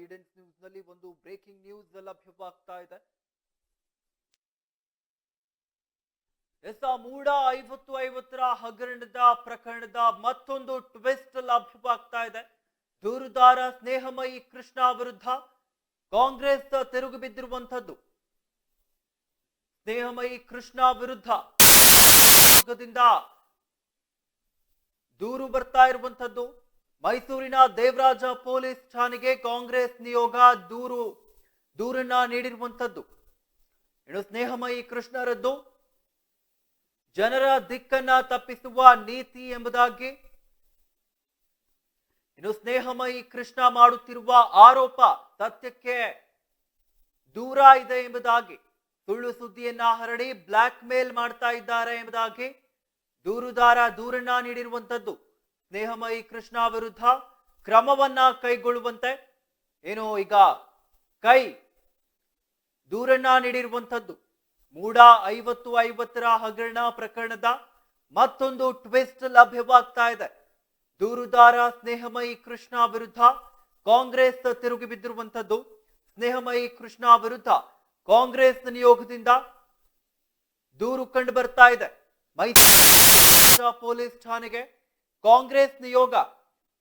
ಈಡೆನ್ಸ್ news ನಲ್ಲಿ ಒಂದು breaking news ಲಭ್ಯವಾಗ್ತಾ ಇದೆ. ಮೂಡ 50-50ರ ಹಗರಣದ ಪ್ರಕರಣದ ಮತ್ತೊಂದು ಟ್ವಿಸ್ಟ್ ಲಭ್ಯವಾಗ್ತಾ ಇದೆ. ದೂರುದಾರ ಸ್ನೇಹಮಯಿ ಕೃಷ್ಣ ವಿರುದ್ಧ ಕಾಂಗ್ರೆಸ್ ತಿರುಗಿ ಬಿದ್ದಿರುವಂತದ್ದು. ಸ್ನೇಹಮಯಿ ಕೃಷ್ಣ ವಿರುದ್ಧ ದೂರು ಬರ್ತಾ ಇರುವಂತದ್ದು. ಮೈಸೂರಿನ ದೇವರಾಜ ಪೊಲೀಸ್ ಠಾಣೆಗೆ ಕಾಂಗ್ರೆಸ್ ನಿಯೋಗ ದೂರನ್ನ ನೀಡಿರುವಂತದ್ದು. ಇನ್ನು ಸ್ನೇಹಮಯಿ ಕೃಷ್ಣರದ್ದು ಜನರ ದಿಕ್ಕನ್ನ ತಪ್ಪಿಸುವ ನೀತಿ ಎಂಬುದಾಗಿ, ಇನ್ನು ಸ್ನೇಹಮಯಿ ಕೃಷ್ಣ ಮಾಡುತ್ತಿರುವ ಆರೋಪ ಸತ್ಯಕ್ಕೆ ದೂರ ಇದೆ ಎಂಬುದಾಗಿ, ಸುಳ್ಳು ಸುದ್ದಿಯನ್ನ ಹರಡಿ ಬ್ಲಾಕ್ ಮೇಲ್ ಮಾಡ್ತಾ ಇದ್ದಾರೆ ಎಂಬುದಾಗಿ ದೂರುದಾರ ದೂರನ್ನ ನೀಡಿರುವಂತದ್ದು. ಸ್ನೇಹಮಯಿ ಕೃಷ್ಣ ವಿರುದ್ಧ ಕ್ರಮವನ್ನ ಕೈಗೊಳ್ಳುವಂತೆ ಈಗ ದೂರನ್ನ ನೀಡಿರುವಂತದ್ದು. ಮೂಡ 50-50ರ ಹಗರಣ ಪ್ರಕರಣದ ಮತ್ತೊಂದು ಟ್ವಿಸ್ಟ್ ಲಭ್ಯವಾಗ್ತಾ ಇದೆ. ದೂರುದಾರ ಸ್ನೇಹಮಯಿ ಕೃಷ್ಣ ವಿರುದ್ಧ ಕಾಂಗ್ರೆಸ್ ತಿರುಗಿ ಬಿದ್ದಿರುವಂತದ್ದು. ಸ್ನೇಹಮಯಿ ಕೃಷ್ಣ ವಿರುದ್ಧ ಕಾಂಗ್ರೆಸ್ ನಿಯೋಗದಿಂದ ದೂರು ಕಂಡು ಬರ್ತಾ ಇದೆ. ಮೈಸೂರು ಪೊಲೀಸ್ ಠಾಣೆಗೆ ಕಾಂಗ್ರೆಸ್ ನಿಯೋಗ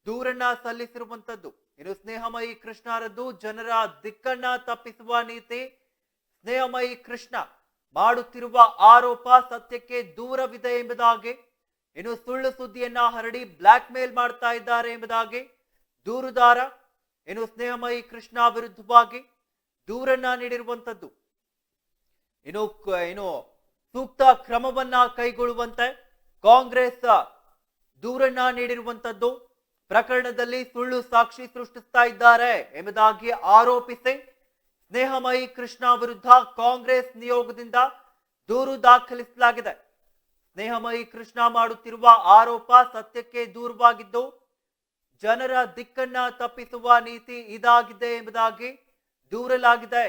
ದೂರನ್ನ ಸಲ್ಲಿಸಿರುವಂತದ್ದು. ಇನ್ನು ಸ್ನೇಹಮಯಿ ಕೃಷ್ಣರದ್ದು ಜನರ ದಿಕ್ಕನ್ನ ತಪ್ಪಿಸುವ ನೀತಿ. ಸ್ನೇಹಮಯಿ ಕೃಷ್ಣ ಮಾಡುತ್ತಿರುವ ಆರೋಪ ಸತ್ಯಕ್ಕೆ ದೂರವಿದೆ ಎಂಬುದಾಗಿ, ಇನ್ನು ಸುಳ್ಳು ಸುದ್ದಿಯನ್ನ ಹರಡಿ ಬ್ಲಾಕ್ ಮೇಲ್ ಮಾಡ್ತಾ ಇದ್ದಾರೆ ಎಂಬುದಾಗಿ ದೂರುದಾರ ಸ್ನೇಹಮಯಿ ಕೃಷ್ಣ ವಿರುದ್ಧವಾಗಿ ದೂರನ್ನ ನೀಡಿರುವಂತದ್ದು. ಇನ್ನು ಸೂಕ್ತ ಕ್ರಮವನ್ನ ಕೈಗೊಳ್ಳುವಂತೆ ಕಾಂಗ್ರೆಸ್ ದೂರನ್ನ ನೀಡಿರುವಂತದ್ದು. ಪ್ರಕರಣದಲ್ಲಿ ಸುಳ್ಳು ಸಾಕ್ಷಿ ಸೃಷ್ಟಿಸ್ತಾ ಇದ್ದಾರೆ ಎಂಬುದಾಗಿ ಆರೋಪಿಸಿ ಸ್ನೇಹಮಯಿ ಕೃಷ್ಣ ವಿರುದ್ಧ ಕಾಂಗ್ರೆಸ್ ನಿಯೋಗದಿಂದ ದೂರು ದಾಖಲಿಸಲಾಗಿದೆ. ಸ್ನೇಹಮಯಿ ಕೃಷ್ಣ ಮಾಡುತ್ತಿರುವ ಆರೋಪ ಸತ್ಯಕ್ಕೆ ದೂರವಾಗಿದ್ದು ಜನರ ದಿಕ್ಕನ್ನ ತಪ್ಪಿಸುವ ನೀತಿ ಇದಾಗಿದೆ ಎಂಬುದಾಗಿ ದೂರಲಾಗಿದೆ.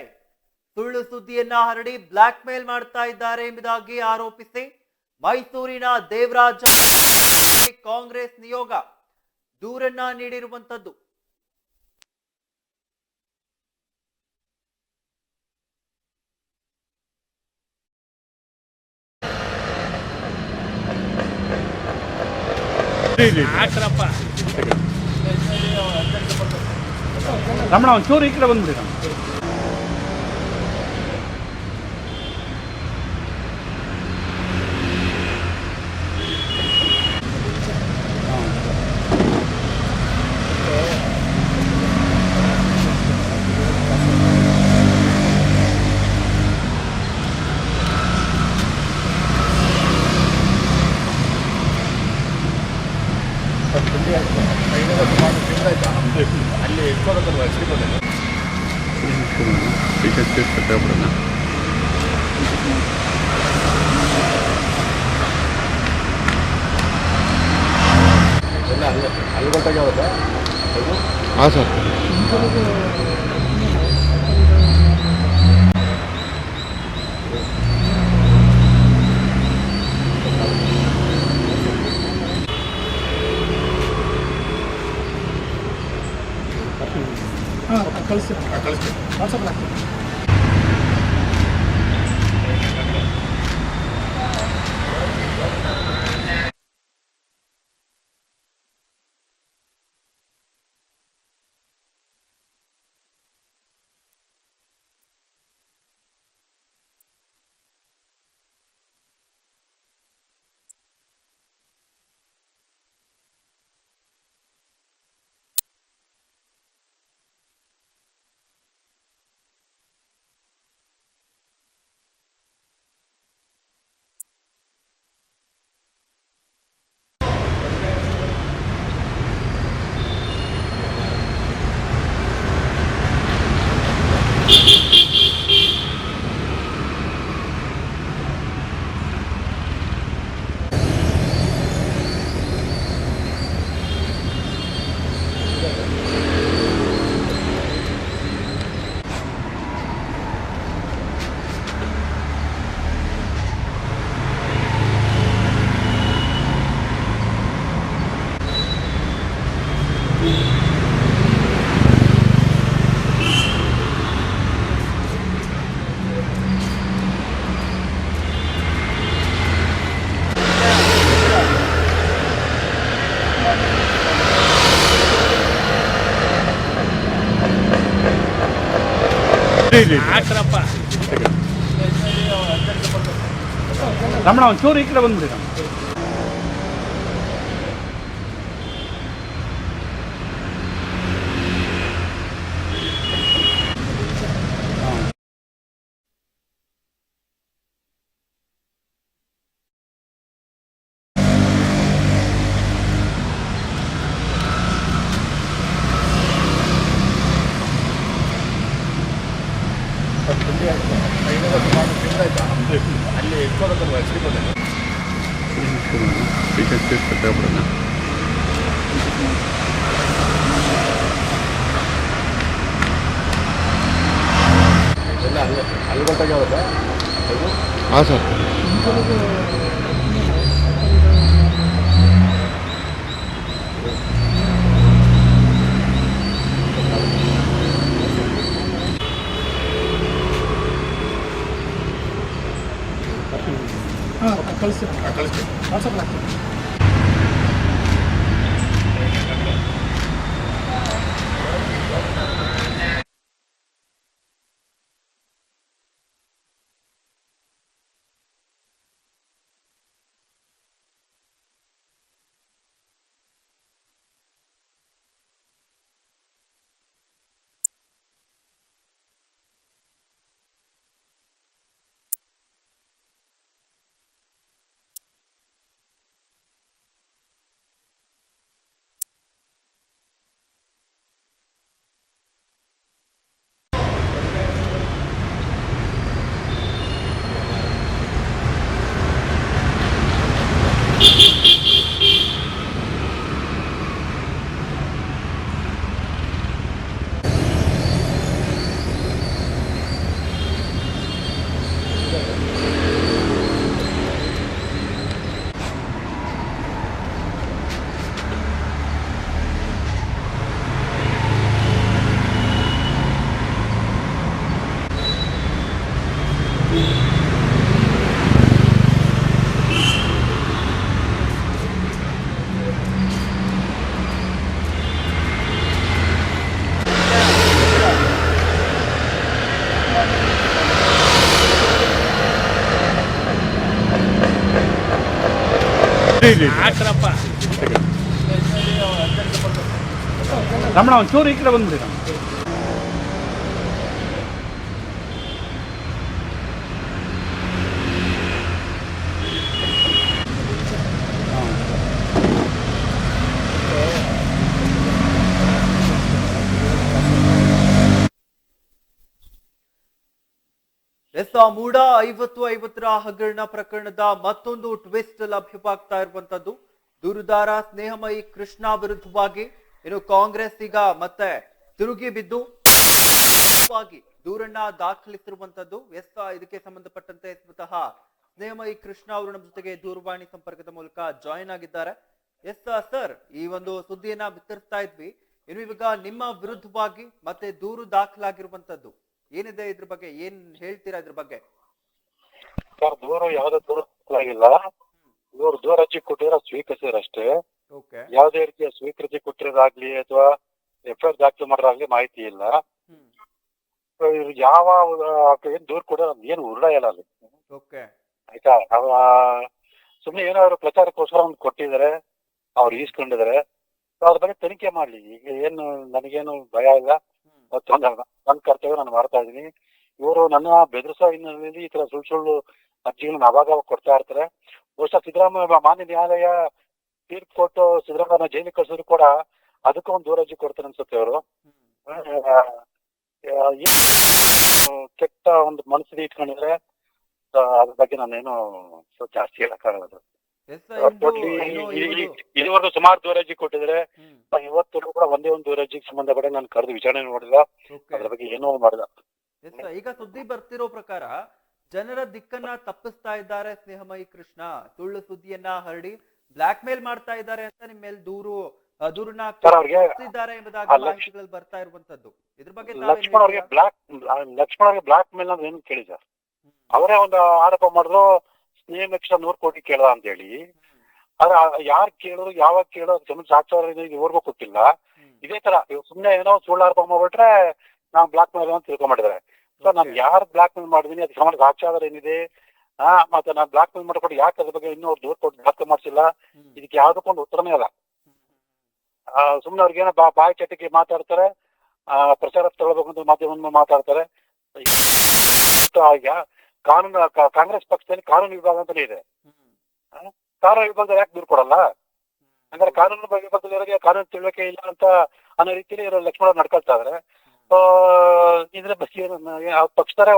ಸುಳ್ಳು ಸುದ್ದಿಯನ್ನ ಹರಡಿ ಬ್ಲಾಕ್ ಮೇಲ್ ಮಾಡ್ತಾ ಇದ್ದಾರೆ ಎಂಬುದಾಗಿ ಆರೋಪಿಸಿ ಮೈಸೂರಿನ ದೇವರಾಜ ಕಾಂಗ್ರೆಸ್ ನಿಯೋಗ ದೂರನ್ನ ನೀಡಿರುವಂತದ್ದು. ರಮಣ ಒಂಚೂರು ಈ ಕಡೆ ಬಂದ್ಬಿಡಿ. ಅಲ್ಲಿ ಗಂಟೆಗೆ ಆಗುತ್ತಾ? ಹಾಂ ಸರ್. ಕಳಿಸ್ತೀನಿ. ಹಾಕ್ರಪ್ಪ ರಮಣ ಒಂಚೂರು ಈ ಕಡೆ ಬಂದ್ಬಿಡಿ ರಮಣ. ಅಲ್ಲಿ ಎತ್ಕೋಬೇಕಲ್ವ ಶ್ರೀಪತಿ ಎಲ್ಲ ಅಲ್ಲಿ ಗಂಟೆಗೆ ಆಗುತ್ತೆ. ಹಾಂ ಸರ್. ಹಾಕ್ರಪ್ಪ ರಮಣ ಒಂಚೂರು ಈ ಕಡೆ ಬಂದ್ಬಿಡಿ ರಮಣ. ಮೂಡ 50-50ರ ಹಗರಣ ಪ್ರಕರಣದ ಮತ್ತೊಂದು ಟ್ವಿಸ್ಟ್ ಲಭ್ಯವಾಗ್ತಾ ಇರುವಂತದ್ದು. ದೂರುದಾರ ಸ್ನೇಹಮಯಿ ಕೃಷ್ಣ ವಿರುದ್ಧವಾಗಿ ಇನ್ನು ಕಾಂಗ್ರೆಸ್ ಈಗ ಮತ್ತೆ ತಿರುಗಿ ಬಿದ್ದು ದೂರನ್ನ ದಾಖಲಿಸಿರುವಂತದ್ದು. ಇದಕ್ಕೆ ಸಂಬಂಧಪಟ್ಟಂತೆ ಸ್ವತಃ ಸ್ನೇಹಮಯಿ ಕೃಷ್ಣ ಅವರು ನಮ್ಮ ಜೊತೆಗೆ ದೂರವಾಣಿ ಸಂಪರ್ಕದ ಮೂಲಕ ಜಾಯಿನ್ ಆಗಿದ್ದಾರೆ. ಸರ್, ಈ ಒಂದು ಸುದ್ದಿಯನ್ನ ಬಿತ್ತರಿಸ್ತಾ ಇದ್ವಿ. ಇನ್ನು ಇವಾಗ ನಿಮ್ಮ ವಿರುದ್ಧವಾಗಿ ಮತ್ತೆ ದೂರು ದಾಖಲಾಗಿರುವಂತದ್ದು ಏನಿದೆ, ಇದ್ರ ಬಗ್ಗೆ ಏನ್ ಹೇಳ್ತೀರಾ? ಇದ್ರ ಬಗ್ಗೆ ಸರ್, ದೂರು ಯಾವ್ದು ದೂರಾಗಿಲ್ಲ. ಇವರು ದೂರ ಅರ್ಜಿ ಕೊಟ್ಟಿರೋ ಸ್ವೀಕರಿಸಿದ್ರು ಅಷ್ಟೇ. ಯಾವುದೇ ರೀತಿಯ ಸ್ವೀಕೃತಿ ಕೊಟ್ಟಿರೋದಾಗ್ಲಿ ಅಥವಾ ಎಫ್ಐಆರ್ ದಾಖಲು ಮಾಡೋದಾಗ್ಲಿ ಮಾಹಿತಿ ಇಲ್ಲ. ಯಾವ ಏನ್ ದೂರ ಕೊಡೋ ಏನು ಉರುಳ ಇಲ್ಲ ಅಲ್ಲಿ. ಆಯ್ತಾ, ಸುಮ್ನೆ ಏನಾದ್ರು ಪ್ರಚಾರಕ್ಕೋಸ್ಕರ ಒಂದು ಕೊಟ್ಟಿದ್ದಾರೆ, ಅವ್ರು ಈಸ್ಕೊಂಡಿದ್ದಾರೆ. ಅದ್ರ ಬಗ್ಗೆ ತನಿಖೆ ಮಾಡ್ಲಿ. ಈಗ ಏನು ನನಗೇನು ಭಯ ಇಲ್ಲ. ನನ್ನ ಕರ್ತವ್ಯ ನಾನು ಮಾಡ್ತಾ ಇದ್ದೀನಿ. ಇವರು ನನ್ನ ಬೆದರಿಸೋ ಹಿನ್ನೆಲೆಯಲ್ಲಿ ಈ ತರ ಸುಳ್ಳು ಅರ್ಜಿಗಳನ್ನ ಅವಾಗ ಕೊಡ್ತಾ ಇರ್ತಾರೆ. ಬಹುಶಃ ಸಿದ್ದರಾಮಯ್ಯ ಮಾನ್ಯ ನ್ಯಾಯಾಲಯ ತೀರ್ಪು ಕೊಟ್ಟು ಸಿದ್ದರಾಮಯ್ಯ ಜೈಲಿಗೆ ಕಳ್ಸಿದ್ರು ಕೂಡ ಅದಕ್ಕೂ ಒಂದು ದೂರ ಅರ್ಜಿ ಕೊಡ್ತಾರೆ ಅನ್ಸುತ್ತೆ ಅವರು. ಕೆಟ್ಟ ಒಂದು ಮನಸ್ಸಿಗೆ ಇಟ್ಕೊಂಡಿದ್ರೆ ಅದ್ರ ಬಗ್ಗೆ ನಾನೇನು ಜಾಸ್ತಿ ಹೇಳಕ್ಕಾಗಲ್ಲ. ಇದುವರೆಗೂ ಸುಮಾರು ದೂರ ಅರ್ಜಿ ಕೊಟ್ಟಿದ್ರೆ, ಇವತ್ತು ಕೂಡ ಒಂದೇ ಒಂದು ದೂರ ಅರ್ಜಿಗೆ ಸಂಬಂಧಪಟ್ಟ ನಾನು ಕರೆದು ವಿಚಾರಣೆ ನೋಡಿಲ್ಲ. ಅದ್ರ ಬಗ್ಗೆ ಏನೋ ಮಾಡಿಲ್ಲ. ಈಗ ಸುದ್ದಿ ಬರ್ತಿರೋ ಪ್ರಕಾರ ಜನರ ದಿಕ್ಕನ್ನ ತಪ್ಪಿಸ್ತಾ ಇದ್ದಾರೆ ಸ್ನೇಹಮಯಿ ಕೃಷ್ಣ. ಸುಳ್ಳು ಸುದ್ದಿಯನ್ನ ಹರಡಿ ಬ್ಲಾಕ್ ಮೇಲ್ ಮಾಡ್ತಾ ಇದ್ದಾರೆ ಅಂತ ನಿಮ್ಮ ಮೇಲೆ ದೂರನ್ನ ಎಂಬುದಾಗಿ ಮಾಹಿತಿಗಳು ಬರ್ತಾ ಇರುವಂತದ್ದು. ಇದ್ರ ಬಗ್ಗೆ ಲಕ್ಷ್ಮಣ್ ಅವ್ರಿಗೆ ಬ್ಲಾಕ್ ಮೇಲ್ ಅಂತ ಏನು ಕೇಳಿ ಸರ್? ಅವರೇ ಒಂದು ಆರೋಪ ಮಾಡಿದ್ರು, ಸ್ನೇಹಮಯಿ ಕೃಷ್ಣ 100 ಕೋಟಿ ಕೇಳದ ಅಂತ ಹೇಳಿ. ಆದ್ರೆ ಯಾರು ಕೇಳೋದು, ಯಾವಾಗ ಕೇಳೋದು ಜಮೀನ್ ಸಾಕ್ಷರ ಇದುವರೆಗೂ ಕೊಟ್ಟಿಲ್ಲ. ಇದೇ ತರ ಸುಮ್ನೆ ಏನೋ ಸುಳ್ಳು ಆರೋಪ ಮಾಡ್ಬಿಟ್ರೆ ನಾವು ಬ್ಲಾಕ್ ಮೇಲ್ ಅಂತ ತಿಳ್ಕೊಂಡ್ಬಿಟ್ಟಿದ್ದಾರೆ. ಸೊ ನಾನು ಯಾರು ಬ್ಲಾಕ್ ಮೇಲ್ ಮಾಡಿದೀನಿ ಅದಕ್ಕೆ ಸಂಬಂಧ ಸಾಕ್ಷ್ಯಾಧಾರ ಏನಿದೆ, ಮತ್ತೆ ನಾನು ಬ್ಲಾಕ್ ಮೇಲ್ ಮಾಡ್ಕೊಂಡು ಯಾಕೆ ಅದ್ರ ಬಗ್ಗೆ ಇನ್ನೂ ಅವ್ರು ದೂರ ಕೊಟ್ಟು ದಾಖಲೆ ಮಾಡಿಸಿಲ್ಲ, ಇದಕ್ಕೆ ಯಾವ್ದಕ್ಕೊಂದು ಉತ್ತರನೇ ಇಲ್ಲ. ಸುಮ್ನೆ ಅವ್ರಿಗೇನೋ ಬಾಯಿ ಚಟಿಕೆ ಮಾತಾಡ್ತಾರೆ, ಪ್ರಚಾರ ತಗೊಳ್ಬೇಕು ಅಂತ ಮಾಧ್ಯಮ ಮಾತಾಡ್ತಾರೆ. ಈಗ ಕಾನೂನು ಕಾಂಗ್ರೆಸ್ ಪಕ್ಷದಲ್ಲಿ ಕಾನೂನು ವಿಭಾಗ ಅಂತಾನೆ ಇದೆ. ಕಾನೂನು ವಿಭಾಗದಲ್ಲಿ ಯಾಕೆ ದೂರ ಕೊಡಲ್ಲ? ಹಂಗಾರೆ ಕಾನೂನು ವಿಭಾಗದಲ್ಲಿ ಇರೋರಿಗೆ ಕಾನೂನು ತಿಳುವಳಿಕೆ ಇಲ್ಲ ಅಂತ ಅನ್ನೋ ರೀತಿಯಲ್ಲಿ ಇರೋ ಲಕ್ಷ್ಮಣ ನಡ್ಕೊಳ್ತಾ ಇದ್ರೆ ಇದ್ರ ಬಗ್ಗೆ ಪಕ್ಷದವರೇ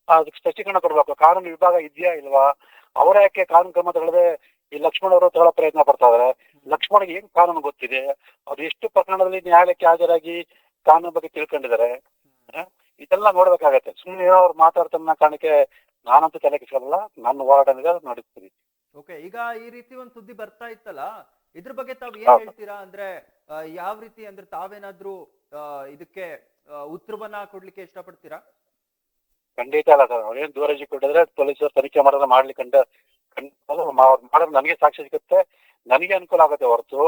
ಅದಕ್ಕೆ ಸ್ಪಷ್ಟೀಕರಣ ಕೊಡ್ಬೇಕು. ಕಾನೂನು ವಿಭಾಗ ಇದೆಯಾ ಇಲ್ವಾ, ಅವರ ಯಾಕೆ ಕಾನೂನು ಕ್ರಮ ತಗೊಳ್ಳದೆ ಈ ಲಕ್ಷ್ಮಣ್ ಅವರು ತಗೊಳ್ಳೋ ಪ್ರಯತ್ನ ಪಡ್ತಾ ಇದಾರೆ? ಲಕ್ಷ್ಮಣ್ಗೆ ಏನ್ ಕಾನೂನು ಗೊತ್ತಿದೆ? ಅವ್ರು ಎಷ್ಟು ಪ್ರಕರಣದಲ್ಲಿ ನ್ಯಾಯಾಲಯಕ್ಕೆ ಹಾಜರಾಗಿ ಕಾನೂನು ಬಗ್ಗೆ ತಿಳ್ಕೊಂಡಿದ್ದಾರೆ? ಇದೆಲ್ಲ ನೋಡ್ಬೇಕಾಗತ್ತೆ. ಸುಮ್ಮನೆ ಏನೋ ಅವ್ರು ಮಾತಾಡ್ತಾರ ಕಾರಣಕ್ಕೆ ನಾನಂತೂ ತಲೆ ಕೆಡಿಸ್ಕೊಳ್ಳಲ್ಲ, ನನ್ನ ಹೋರಾಟ ನಡೆಸ್ತೀನಿ. ಓಕೆ, ಈಗ ಈ ರೀತಿ ಒಂದು ಸುದ್ದಿ ಬರ್ತಾ ಇತ್ತಲ್ಲ, ಇದ್ರ ಬಗ್ಗೆ ತಾವ್ ಏನ್ ಹೇಳ್ತೀರಾ? ಅಂದ್ರೆ ಯಾವ ರೀತಿ, ಅಂದ್ರೆ ತಾವೇನಾದ್ರೂ ಇದಕ್ಕೆ ಉತ್ತರವನ್ನ ಕೊಡ್ಲಿಕ್ಕೆ ಇಷ್ಟಪಡ್ತೀರಾ? ಖಂಡಿತ ಅಲ್ಲ ಸರ್. ಅವ್ರೇನ್ ದೂರಜಿ ಕೊಟ್ಟಿದ್ರೆ ಪೊಲೀಸರು ತನಿಖೆ ಮಾಡೋದ್ರ ಮಾಡ್ಲಿಕ್ಕೆ ಮಾಡೋದು ನನಗೆ ಸಾಕ್ಷಿ ಸಿಗುತ್ತೆ, ನನಗೆ ಅನುಕೂಲ ಆಗುತ್ತೆ ಹೊರತು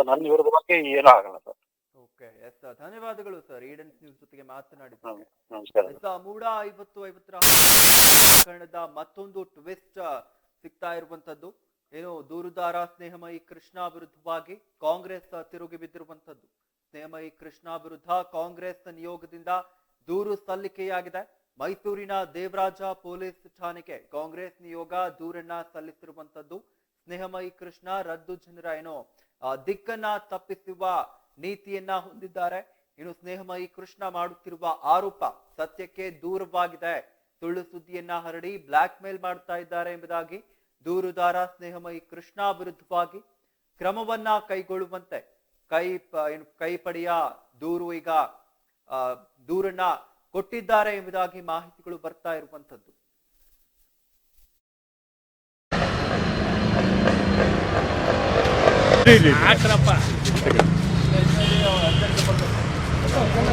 ನನ್ನ ವಿರುದ್ಧವಾಗಿ ಏನೂ ಆಗಲ್ಲ ಸರ್. ಓಕೆ, ಎಸ್, ಧನ್ಯವಾದಗಳು ಸರ್ ಈಡನ್ಸ್ ನ್ಯೂಸ್ ಜೊತೆಗೆ ಮಾತನಾಡಿದ್ದಕ್ಕೆ. ನಮಸ್ಕಾರ. ಮೂಡ 50-50 ಪ್ರಕರಣದ ಮತ್ತೊಂದು ಟ್ವಿಸ್ಟ್ ಸಿಗ್ತಾ ಇರುವಂತದ್ದು. ಏನು, ದೂರುದಾರ ಸ್ನೇಹಮಯಿ ಕೃಷ್ಣ ವಿರುದ್ಧವಾಗಿ ಕಾಂಗ್ರೆಸ್ ತಿರುಗಿ ಬಿದ್ದಿರುವಂತದ್ದು. ಸ್ನೇಹಮಯಿ ಕೃಷ್ಣ ವಿರುದ್ಧ ಕಾಂಗ್ರೆಸ್ ನಿಯೋಗದಿಂದ ದೂರು ಸಲ್ಲಿಕೆಯಾಗಿದೆ. ಮೈಸೂರಿನ ದೇವರಾಜ ಪೊಲೀಸ್ ಠಾಣೆಗೆ ಕಾಂಗ್ರೆಸ್ ನಿಯೋಗ ದೂರನ್ನ ಸಲ್ಲಿಸಿರುವಂತದ್ದು. ಸ್ನೇಹಮಯಿ ಕೃಷ್ಣ ರದ್ದು ಜನರ ಏನೋ ದಿಕ್ಕನ್ನ ತಪ್ಪಿಸುವ ನೀತಿಯನ್ನ ಹೊಂದಿದ್ದಾರೆ. ಇನ್ನು ಸ್ನೇಹಮಯಿ ಕೃಷ್ಣ ಮಾಡುತ್ತಿರುವ ಆರೋಪ ಸತ್ಯಕ್ಕೆ ದೂರವಾಗಿದೆ. ಸುಳ್ಳು ಸುದ್ದಿಯನ್ನ ಹರಡಿ ಬ್ಲಾಕ್ ಮೇಲ್ ಮಾಡ್ತಾ ಇದ್ದಾರೆ ಎಂಬುದಾಗಿ ದೂರುದಾರ ಸ್ನೇಹಮಯಿ ಕೃಷ್ಣ ವಿರುದ್ಧವಾಗಿ ಕ್ರಮವನ್ನ ಕೈಗೊಳ್ಳುವಂತೆ ಕೈಪಡೆಯ ದೂರು ಈಗ ದೂರನ್ನ ಕೊಟ್ಟಿದ್ದಾರೆ ಎಂಬುದಾಗಿ ಮಾಹಿತಿಗಳು ಬರ್ತಾ ಇರುವಂತದ್ದು.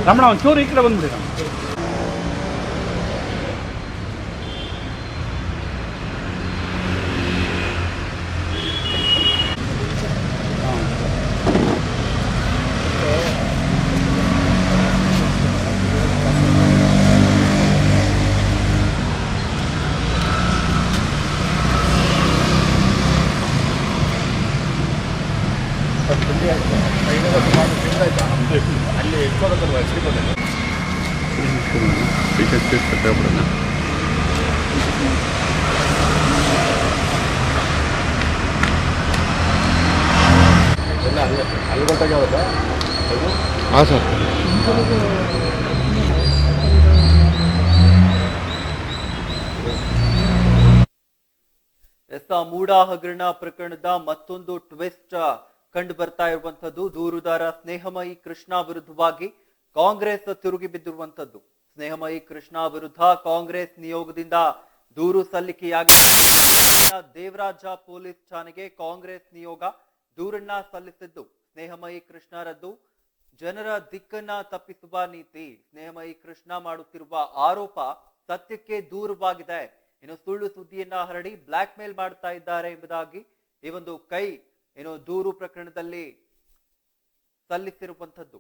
ರಮಣ ಒಂಚೂರು ಈ ಕಡೆ ಬಂದ್ಬಿಡಿ. ಅಲ್ಲಿ ಎಷ್ಟೋದಲ್ಲ ಶ್ರೀಪತಿ ಎಲ್ಲ ಅಲ್ಲಿ ಗಂಟೆಗೆ ಆಗುತ್ತಾ? ಹಾಂ ಸರ್. ಮೂಡ ಹಗರಣ ಪ್ರಕರಣದ ಮತ್ತೊಂದು ಟ್ವಿಸ್ಟ್ ಕಂಡು ಬರ್ತಾ ಇರುವಂತದ್ದು. ದೂರುದಾರ ಸ್ನೇಹಮಯಿ ಕೃಷ್ಣ ವಿರುದ್ಧವಾಗಿ ಕಾಂಗ್ರೆಸ್ ತಿರುಗಿ ಬಿದ್ದಿರುವಂತದ್ದು. ಸ್ನೇಹಮಯಿ ಕೃಷ್ಣ ವಿರುದ್ಧ ಕಾಂಗ್ರೆಸ್ ನಿಯೋಗದಿಂದ ದೂರು ಸಲ್ಲಿಕೆಯಾಗಿದೆ. ದೇವರಾಜ ಪೊಲೀಸ್ ಠಾಣೆಗೆ ಕಾಂಗ್ರೆಸ್ ನಿಯೋಗ ದೂರನ್ನ ಸಲ್ಲಿಸಿದ್ದು. ಸ್ನೇಹಮಯಿ ಕೃಷ್ಣ ರದ್ದು ಜನರ ದಿಕ್ಕನ್ನ ತಪ್ಪಿಸುವ ನೀತಿ. ಸ್ನೇಹಮಯಿ ಕೃಷ್ಣ ಮಾಡುತ್ತಿರುವ ಆರೋಪ ಸತ್ಯಕ್ಕೆ ದೂರವಾಗಿದೆ. ಇನ್ನು ಸುಳ್ಳು ಸುದ್ದಿಯನ್ನ ಹರಡಿ ಬ್ಲಾಕ್ ಮೇಲ್ ಮಾಡ್ತಾ ಇದ್ದಾರೆ ಎಂಬುದಾಗಿ ಈ ಒಂದು ದೂರು ಪ್ರಕರಣದಲ್ಲಿ ಸಲ್ಲಿಸಿರುವಂತದ್ದು.